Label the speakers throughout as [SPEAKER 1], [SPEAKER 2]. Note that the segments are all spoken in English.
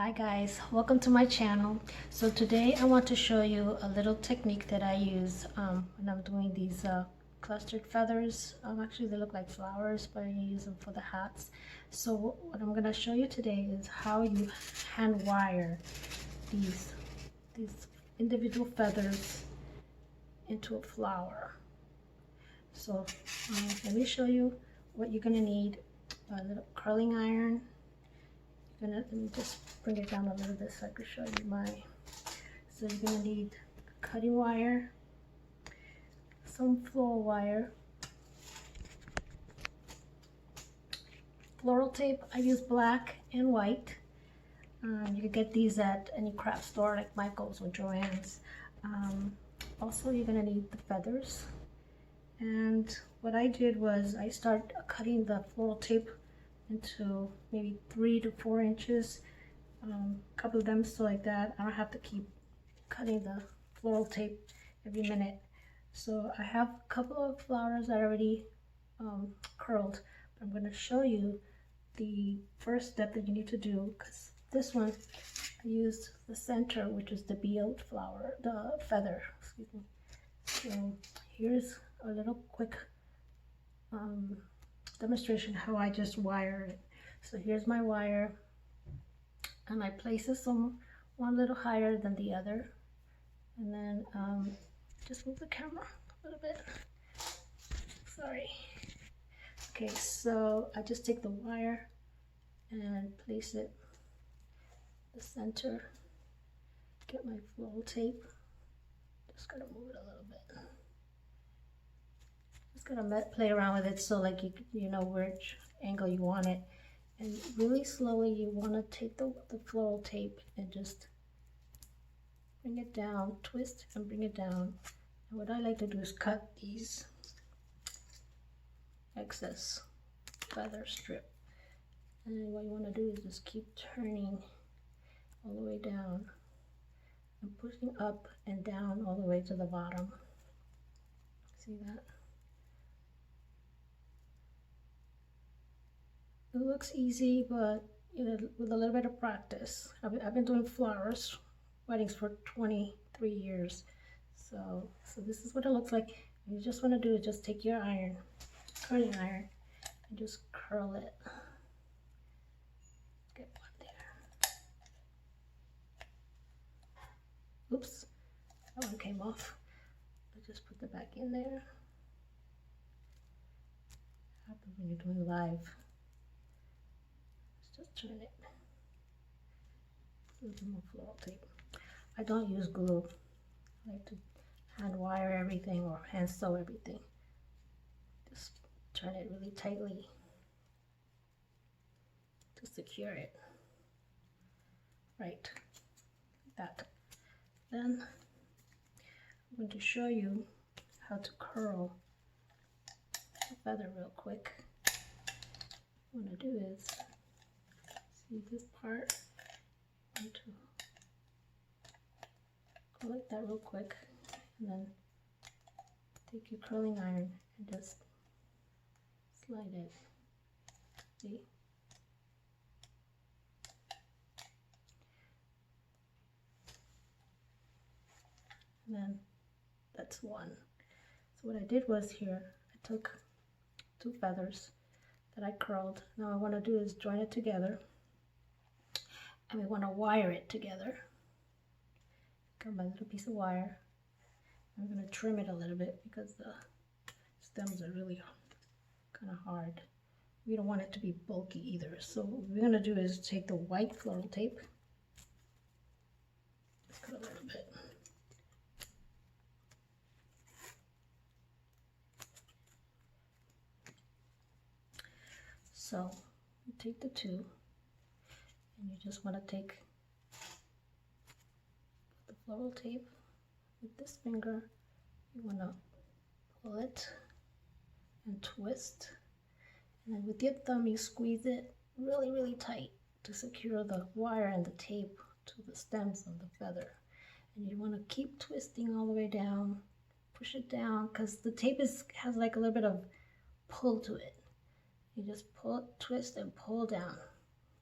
[SPEAKER 1] Hi guys, welcome to my channel. So today I want to show you a little technique that I use when I'm doing these clustered feathers. Actually they look like flowers, but I use them for the hats. So what I'm going to show you today is how you hand wire these individual feathers into a flower. So let me show you what you're going to need. A little curling iron. Let me just bring it down a little bit so I can show you mine. So you're going to need cutting wire, some floral wire, floral tape. I use black and white. You can get these at any craft store like Michael's or Joann's. Also, you're going to need the feathers. And what I did was I started cutting the floral tape into maybe 3 to 4 inches, a couple of them, so like that I don't have to keep cutting the floral tape every minute. So I have a couple of flowers that already curled, but I'm going to show you the first step that you need to do, because this one I used the center, which is the bead flower, the feather, excuse me. So here's a little quick demonstration how I just wire it. So here's my wire, and I place this on one little higher than the other, and then just move the camera a little bit. Sorry. Okay, so I just take the wire and place it the center. Get my floral tape. Just gotta move it a little bit. Just gotta play around with it so like you know which angle you want it, and really slowly you want to take the floral tape and just bring it down, twist and bring it down. And what I like to do is cut these excess feather strip, and what you want to do is just keep turning all the way down and pushing up and down all the way to the bottom. See that? It looks easy, but you know, with a little bit of practice. I've been doing flowers, weddings for 23 years. So this is what it looks like. And you just want to do is just take your iron, curling iron, and just curl it. Get one there. Oops, that one came off. I just put it back in there. Happens when you're doing live. Just turn it. A little more floral tape. I don't use glue. I like to hand wire everything or hand sew everything. Just turn it really tightly to secure it. Right, like that. Then I'm going to show you how to curl the feather real quick. What I'm going to do is, see this part, I'm going to go like that real quick, and then take your curling iron and just slide it. See? And then that's one. So what I did was here, I took 2 feathers that I curled. Now what I want to do is join it together, and we want to wire it together. Got my little piece of wire. I'm going to trim it a little bit because the stems are really kind of hard. We don't want it to be bulky either. So what we're going to do is take the white floral tape. Just cut a little bit. So you take the 2, and you just want to take the floral tape with this finger. You want to pull it and twist, and then with your thumb you squeeze it really tight to secure the wire and the tape to the stems of the feather. And you want to keep twisting all the way down, push it down, because the tape has like a little bit of pull to it. You just pull, twist and pull down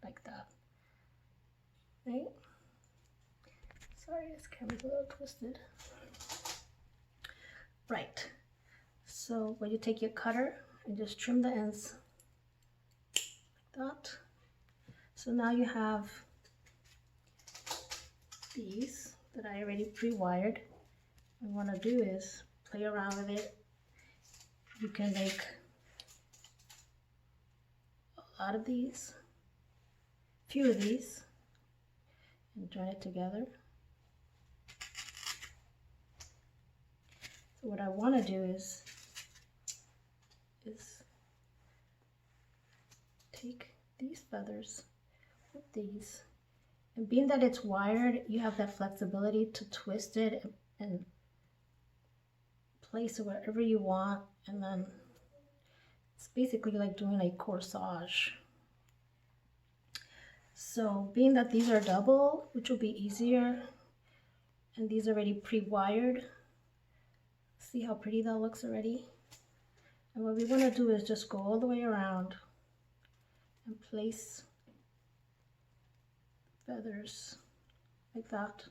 [SPEAKER 1] like that. right? Sorry, this camera's a little twisted. Right. So when you take your cutter and just trim the ends like that. So now you have these that I already pre-wired. What I want to do is play around with it. You can make a lot of these, few of these, and join it together. So what I want to do is take these feathers with these, and being that it's wired, you have that flexibility to twist it and place it wherever you want, and then it's basically like doing a corsage. So being that these are double, which will be easier, and these are already pre-wired, see how pretty that looks already? And what we want to do is just go all the way around and place feathers like that.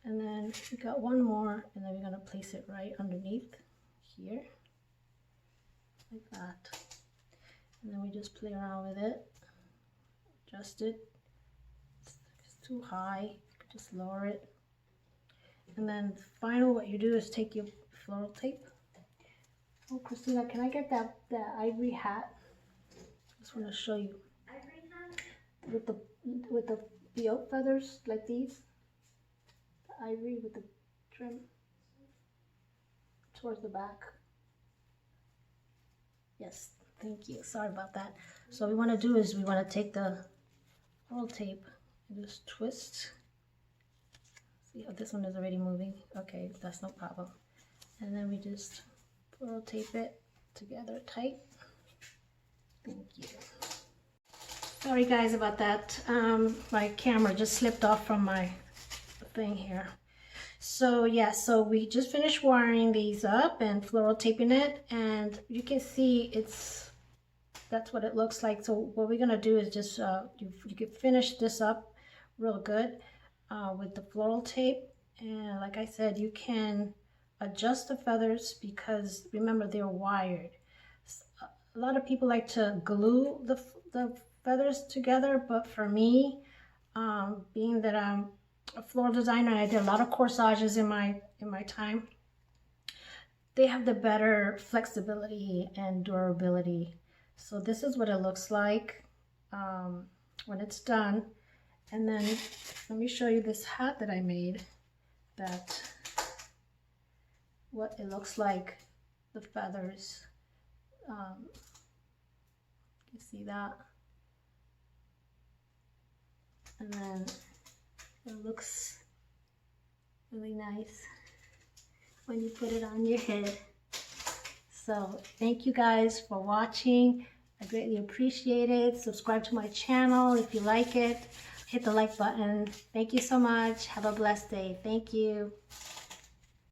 [SPEAKER 1] And then we got one more, and then we're going to place it right underneath here, like that. And then we just play around with it, adjust it. If it's too high, just lower it. And then final, what you do is take your floral tape. Oh, Christina, can I get that ivory hat? I just want to show you. Ivory hat? With the oak feathers like these. The ivory with the trim towards the back. Yes, thank you. Sorry about that. So what we want to do is we want to take the floral tape and just twist. See how this one is already moving? Okay, that's no problem. And then we just floral tape it together tight. Thank you. Sorry guys about that. My camera just slipped off from my thing here. So yeah, so we just finished wiring these up and floral taping it, and you can see that's what it looks like. So what we're gonna do is just you can finish this up real good with the floral tape, and like I said, you can adjust the feathers because remember they're wired. A lot of people like to glue the feathers together, but for me, being that I'm a floral designer and I did a lot of corsages in my time, they have the better flexibility and durability. So this is what it looks like when it's done. And then let me show you this hat that I made, that what it looks like, the feathers. You see that? And then it looks really nice when you put it on your head. So thank you guys for watching. I greatly appreciate it. Subscribe to my channel if you like it. Hit the like button. Thank you so much. Have a blessed day. Thank you.